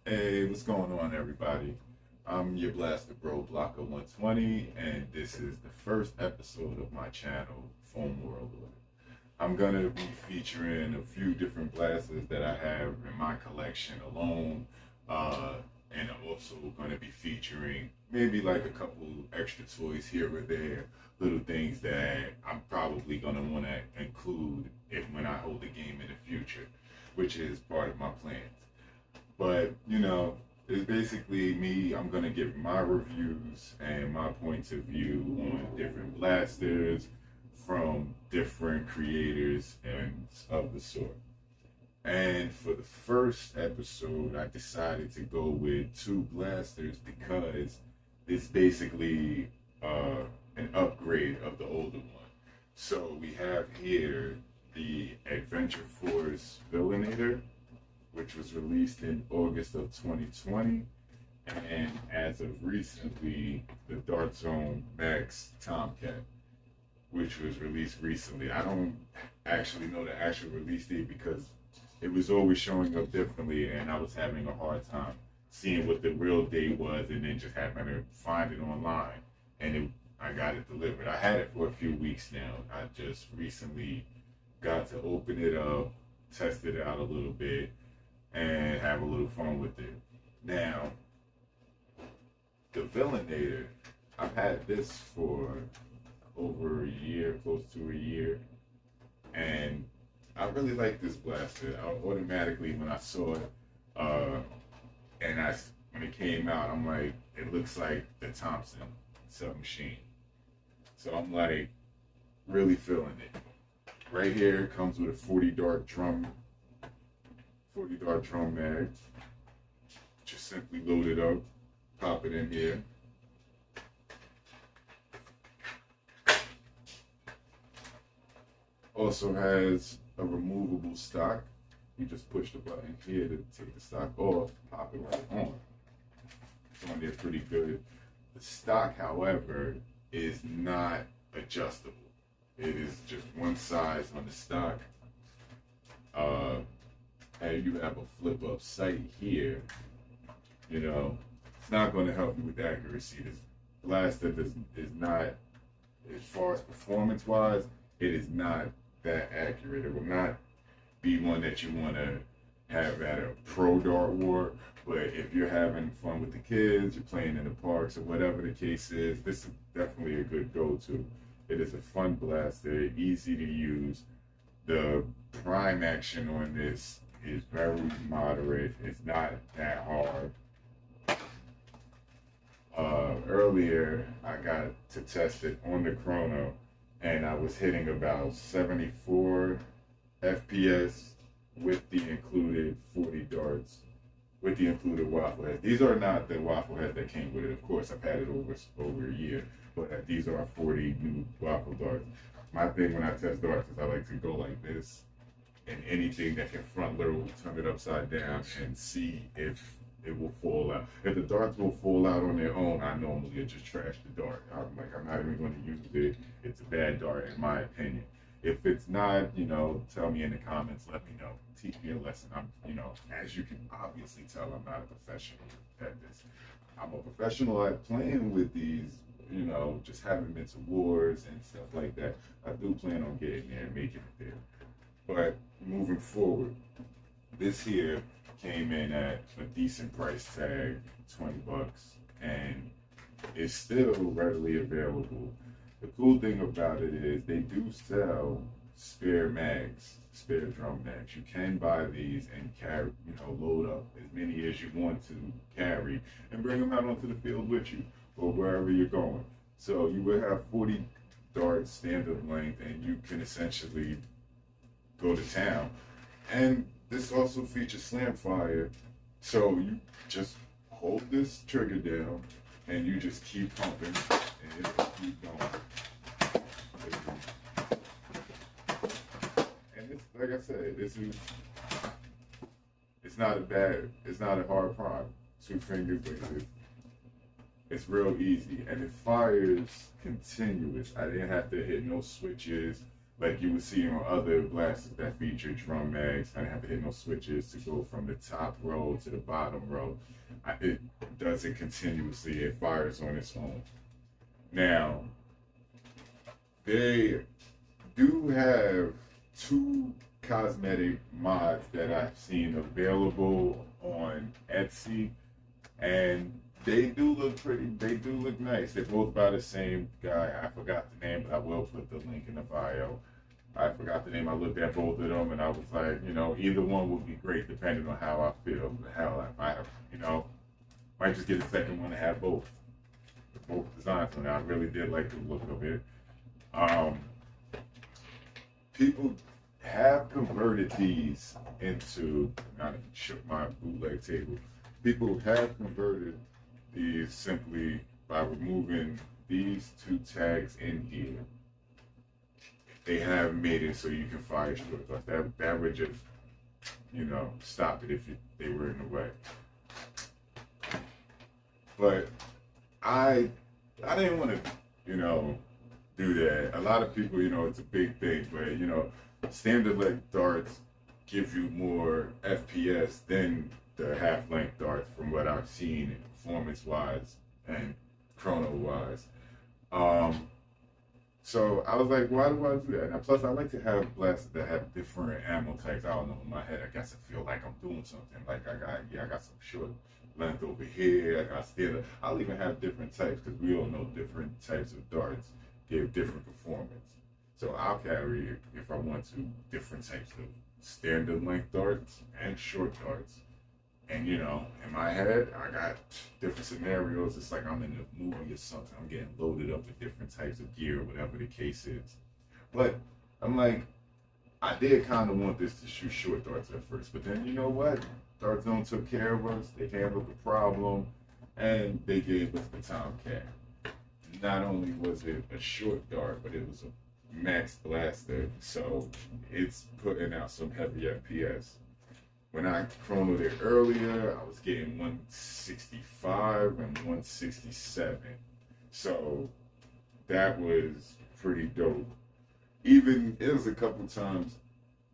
Hey, what's going on, everybody? I'm your Blaster Bro Blocker 120, and this is the first episode of my channel, Foam World Order. I'm gonna be featuring a few different blasters that I have in my collection alone, uh, and I'm also gonna be featuring maybe like a couple extra toys here or there, little things that I'm probably gonna want to include if when I hold the game in the future, which is part of my plans. But it's basically me. I'm gonna give my reviews and my points of view on different blasters from different creators and of the sort. And for the first episode, I decided to go with two blasters because it's basically uh, an upgrade of the older one. So we have here the Adventure Force Villainator, which was released in August of 2020. And as of recently, the Dark Zone Max Tomcat, which was released recently. I don't actually know the actual release date because it was always showing up differently, and I was having a hard time seeing what the real date was, and then just happened to find it online, and I got it delivered. I had it for a few weeks now. I just recently got to open it up, test it out a little bit, and have a little fun with it. Now, the Villanator, I've had this for over a year, close to a year, and I really like this blaster. I automatically, when I saw it, uh, and when it came out, I'm like, it looks like the Thompson submachine. So I'm like, really feeling it. Right here it comes with a 40 dart drum mag. Just simply load it up, pop it in here. Also has a removable stock. You just push the button here to take the stock off, pop it right on. It's on there pretty good. The stock, however, is not adjustable. It is just one size on the stock. And you have a flip up sight here. It's not going to help you with accuracy. This blaster is not, as far as performance wise, it is not that accurate. It will not be one that you want to have at a pro dart war. But if you're having fun with the kids, you're playing in the parks or whatever the case is, this is definitely a good go-to. It is a fun blaster, easy to use. The prime action on this is very moderate. It's not that hard. Earlier, I got to test it on the chrono, and I was hitting about 74 FPS with the included 40 darts, with the included waffle heads. These are not the waffle heads that came with it. Of course, I've had it over a year, but these are 40 new waffle darts. My thing when I test darts is I like to go like this, and anything that can front load, turn it upside down, and see if it will fall out. If the darts will fall out on their own, I normally just trash the dart. I'm not even going to use it. It's a bad dart in my opinion. If it's not, tell me in the comments. Let me know. Teach me a lesson. As you can obviously tell, I'm not a professional at this. I'm a professional at playing with these. Just having been to wars and stuff like that. I do plan on getting there and making it there. But moving forward, this here came in at a decent price tag, 20 bucks, and it's still readily available. The cool thing about it is they do sell spare mags, spare drum mags. You can buy these and carry, load up as many as you want to carry and bring them out onto the field with you or wherever you're going. So you will have 40 darts standard length, and you can essentially go to town. And this also features slam fire, so you just hold this trigger down and you just keep pumping and it'll keep going. And it's like I said, it's not a hard prime. Two fingers, it's real easy, and it fires continuous. I didn't have to hit no switches. like you would see on other blasters that feature drum mags. I didn't have to hit no switches to go from the top row to the bottom row. It does it continuously. It fires on its own. Now, they do have two cosmetic mods that I've seen available on Etsy, and they do look pretty. They do look nice. They're both by the same guy. I forgot the name, but I will put the link in the bio. I forgot the name. I looked at both of them, and I was like, either one would be great depending on how I feel. Hell, if I, might just get a second one to have both designs on it. I really did like the look of it. People have converted these into, I shook my bootleg table. People have converted these simply by removing these two tags in here. They have made it so you can fire short darts. That would just, stop it if they were in the way. But I didn't want to, do that. A lot of people, it's a big thing, but standard length darts give you more FPS than the half length darts from what I've seen performance wise and chrono wise. So I was like, why do I do that? And plus, I like to have blasters that have different ammo types. I don't know, in my head, I guess I feel like I'm doing something. Like I got some short length over here. I got standard. I'll even have different types because we all know different types of darts give different performance. So I'll carry, if I want to, different types of standard length darts and short darts. And in my head, I got different scenarios. It's like I'm in a movie or something. I'm getting loaded up with different types of gear, whatever the case is. But I'm like, I did kind of want this to shoot short darts at first. But then you know what? Dart Zone took care of us. They handled the problem, and they gave us the Tomcat. Not only was it a short dart, but it was a max blaster, so it's putting out some heavy FPS. When I chronoed it earlier, I was getting 165 and 167, so that was pretty dope. Even it was a couple times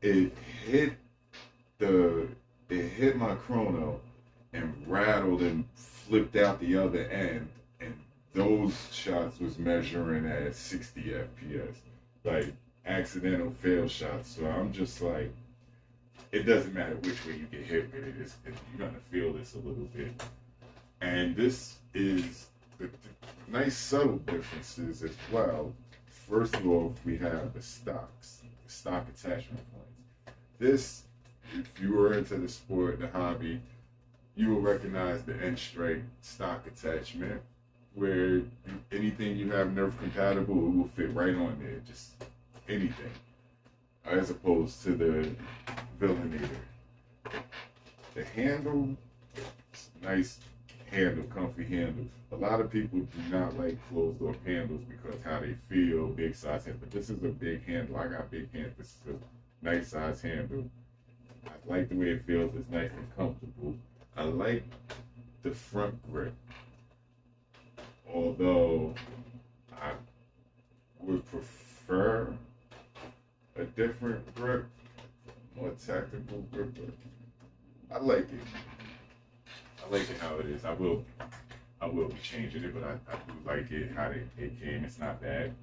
it hit my chrono and rattled and flipped out the other end, and those shots was measuring at 60 FPS, like accidental fail shots. So I'm just like, it doesn't matter which way you get hit with it. You're gonna feel this a little bit. And this is the nice subtle differences as well. First of all, we have the stock attachment points. This, if you were into the sport, the hobby, you will recognize the end straight stock attachment, where anything you have nerf compatible, it will fit right on there, just anything, as opposed to the Villanator. The handle, nice handle, comfy handle. A lot of people do not like closed door handles because how they feel, big size handle. But this is a big handle. I got big hands. This is a nice size handle. I like the way it feels. It's nice and comfortable. I like the front grip. Although I would prefer a different grip, more tactical grip. I like it. I like it how it is. I will be changing it, but I do like it how it came. It's not bad.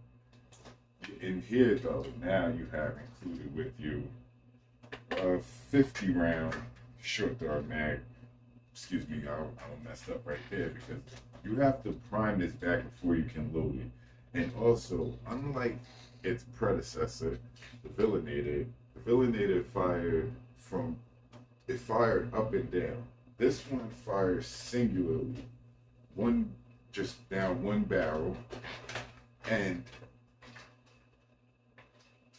In here though, now you have included with you a 50 round short dart mag. Excuse me, I messed up right there because you have to prime this back before you can load it. And also, unlike its predecessor, the Villanator fired up and down. This one fires singularly, just down one barrel, and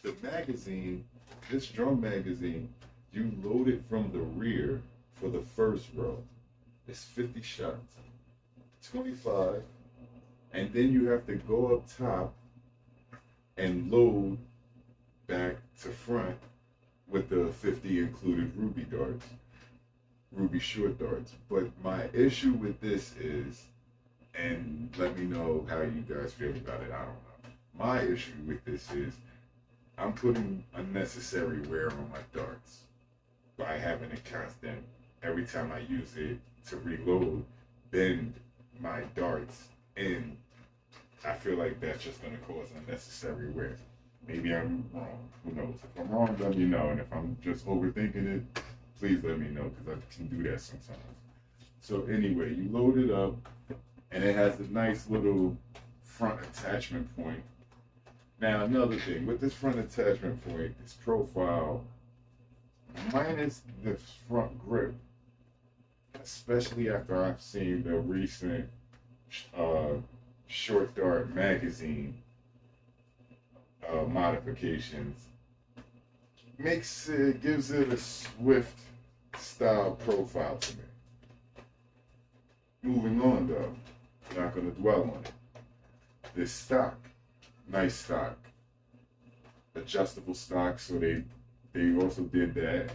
the magazine, this drum magazine, you load it from the rear for the first row. It's 50 shots, 25, and then you have to go up top and load back to front with the 50 included ruby short darts. But my issue with this is, and let me know how you guys feel about it, I don't know. My issue with this is, I'm putting unnecessary wear on my darts by having it constant. Every time I use it to reload, bend my darts in. I feel like that's just going to cause unnecessary wear. Maybe I'm wrong. Who knows? If I'm wrong, let me know. And if I'm just overthinking it, please let me know because I can do that sometimes. So anyway, you load it up, and it has a nice little front attachment point. Now another thing, with this front attachment point, this profile, minus the front grip, especially after I've seen the recent Short Dart magazine modifications, gives it a Swift style profile to me. Moving on though, not going to dwell on it. This stock, nice stock, adjustable stock, so they also did that.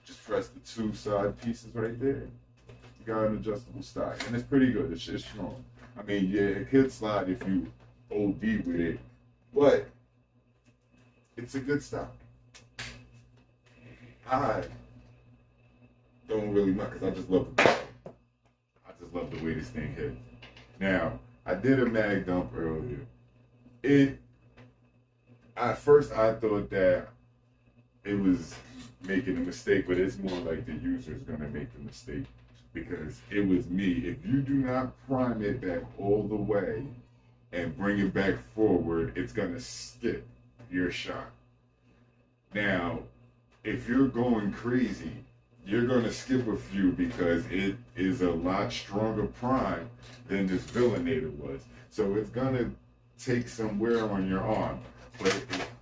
Just press the two side pieces right there. You got an adjustable stock, and it's pretty good. It's strong. I mean, yeah, it could slide if you OD with it, but it's a good stock. I don't really mind because I just love the way this thing hits. Now, I did a mag dump earlier. At first I thought that it was making a mistake, but it's more like the user is gonna make the mistake because it was me. If you do not prime it back all the way and bring it back forward, it's gonna skip your shot. Now, if you're going crazy, you're gonna skip a few because it is a lot stronger prime than this Villanator was. So it's gonna take some wear on your arm. But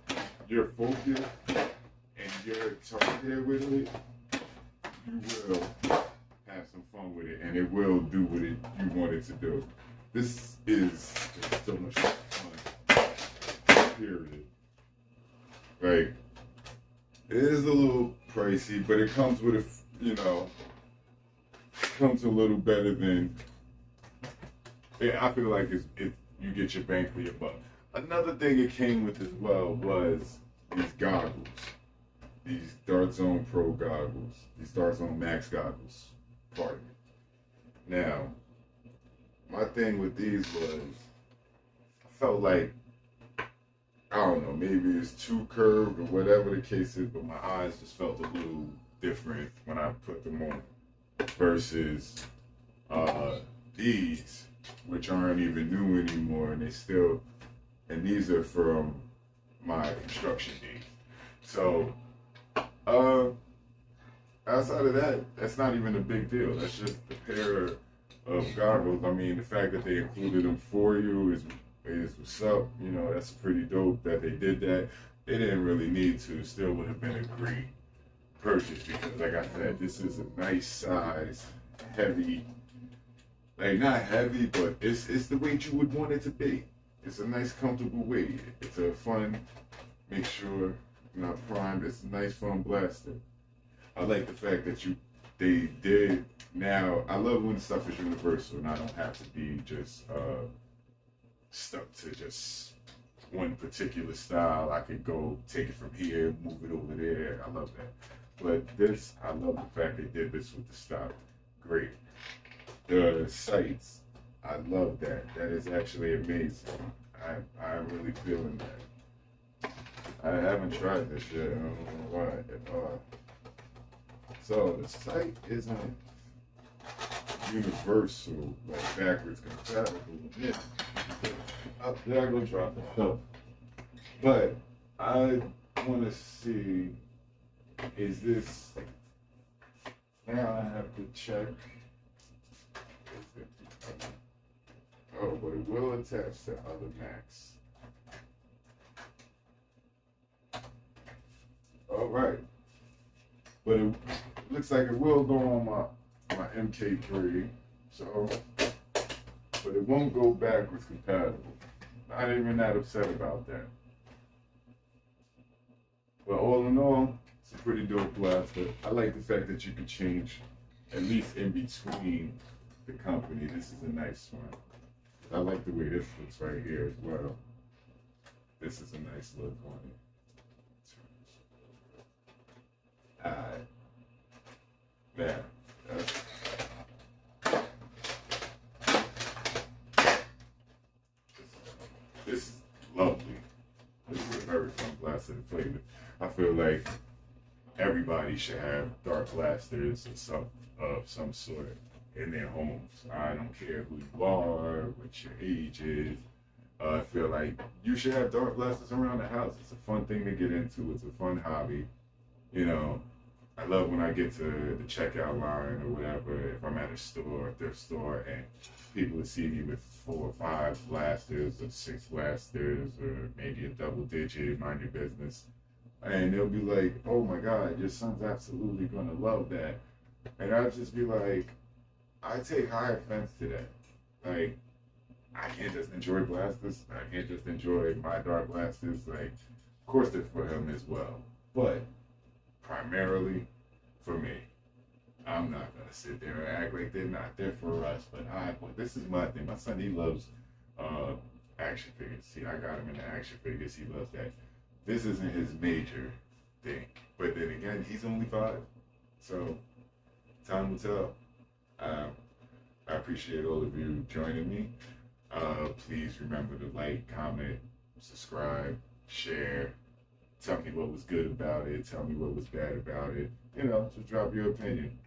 if you're focused and you're targeted with it, you will have some fun with it and it will do what you want it to do. This is just so much fun. Period. Like, it is a little pricey, but it comes with comes a little better than. I feel like you get your bang for your buck. Another thing it came with as well was these goggles, these Dart Zone Pro goggles, these Dart Zone Max goggles. Pardon me. Now, my thing with these was, I felt like, I don't know, maybe it's too curved or whatever the case is, but my eyes just felt a little different when I put them on versus these, which aren't even new anymore, and these are from my construction days. So, outside of that, that's not even a big deal. That's just a pair of goggles. I mean, the fact that they included them for you is what's up. You know, that's pretty dope that they did that. They didn't really need to. Still would have been a great purchase because, like I said, this is a nice size, heavy. Like, not heavy, but it's the weight you would want it to be. It's a nice, comfortable weight. It's a fun, make sure you're not primed. It's a nice, fun blaster. I like the fact that they did now. I love when stuff is universal and I don't have to be just stuck to just one particular style. I could go take it from here, move it over there. I love that. But this, I love the fact they did this with the stock. Great. The sights, I love that. That is actually amazing. I'm really feeling that. I haven't tried this yet. I don't know why at all. So the sight isn't universal, like backwards compatible. Yeah. Up there I go drop the stuff. But I want to see, is this, now I have to check. Oh, but it will attach to other Macs. All right. But it looks like it will go on my MK3. So, but it won't go backwards compatible. Not even that upset about that. But all in all, it's a pretty dope blaster. I like the fact that you can change, at least in between the company. This is a nice one. I like the way this looks right here as well. This is a nice look on it. Alright. Now, this is lovely. This is a very fun blaster to play with. I feel like everybody should have dark blasters of some sort in their homes. I don't care who you are, what your age is. I feel like you should have dark blasters around the house. It's a fun thing to get into. It's a fun hobby. You know, I love when I get to the checkout line or whatever, if I'm at a store, a thrift store, and people will see me with 4 or 5 blasters or 6 blasters or maybe a double digit, mind your business. And they'll be like, oh my God, your son's absolutely gonna love that. And I'll just be like, I take high offense to that. Like, I can't just enjoy blasters. I can't just enjoy my dark blasters. Like, of course they're for him as well. But primarily for me. I'm not gonna sit there and act like they're not. They're for us. But this is my thing. My son, he loves action figures. See, I got him into action figures. He loves that. This isn't his major thing. But then again, he's only 5. So time will tell. I appreciate all of you joining me. Please remember to like, comment, subscribe, share. Tell me what was good about it. Tell me what was bad about it. You know, just drop your opinion.